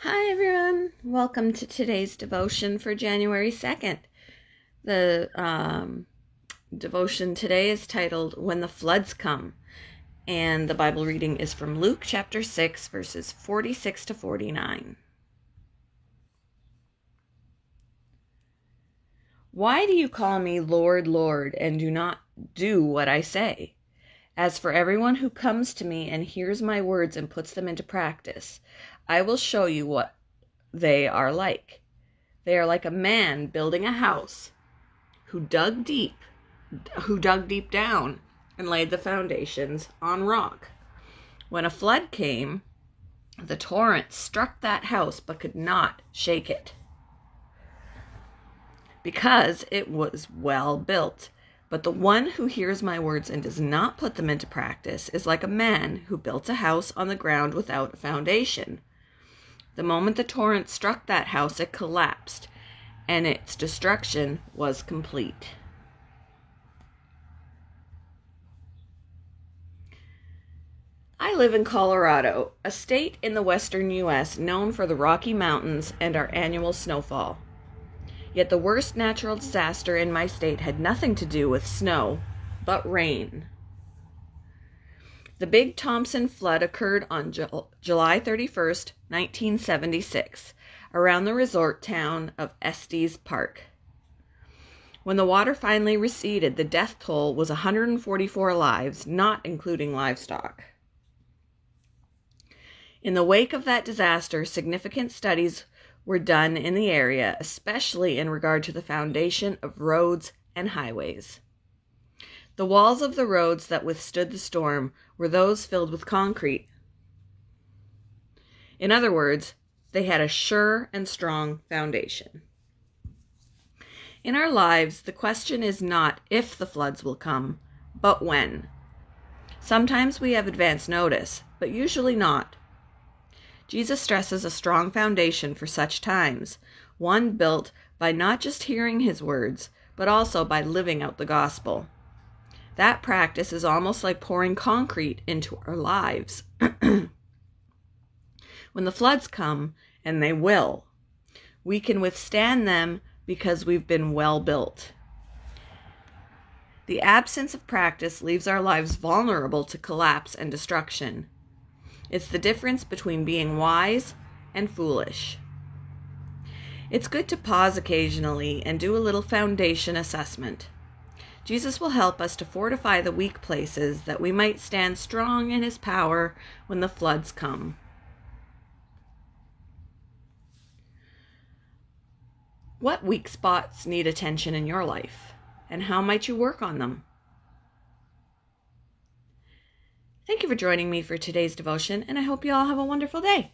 Hi everyone, welcome to today's devotion for January 2nd. The devotion today is titled When the Floods Come, and the Bible reading is from Luke chapter 6 verses 46 to 49. Why do you call me Lord, Lord, and do not do what I say? As for everyone who comes to me and hears my words and puts them into practice, I will show you what they are like. They are like a man building a house who dug deep down and laid the foundations on rock. When a flood came, the torrent struck that house but could not shake it, because it was well built. But the one who hears my words and does not put them into practice is like a man who built a house on the ground without a foundation. The moment the torrent struck that house, it collapsed, and its destruction was complete. I live in Colorado, a state in the western U.S. known for the Rocky Mountains and our annual snowfall. Yet the worst natural disaster in my state had nothing to do with snow, but rain. The Big Thompson flood occurred on July 31st, 1976, around the resort town of Estes Park. When the water finally receded, the death toll was 144 lives, not including livestock. In the wake of that disaster, significant studies were done in the area, especially in regard to the foundation of roads and highways. The walls of the roads that withstood the storm were those filled with concrete. In other words, they had a sure and strong foundation. In our lives, the question is not if the floods will come, but when. Sometimes we have advance notice, but usually not. Jesus stresses a strong foundation for such times, one built by not just hearing his words, but also by living out the gospel. That practice is almost like pouring concrete into our lives. When the floods come, and they will, we can withstand them because we've been well built. The absence of practice leaves our lives vulnerable to collapse and destruction. It's the difference between being wise and foolish. It's good to pause occasionally and do a little foundation assessment. Jesus will help us to fortify the weak places that we might stand strong in his power when the floods come. What weak spots need attention in your life, and how might you work on them? Thank you for joining me for today's devotion, and I hope you all have a wonderful day.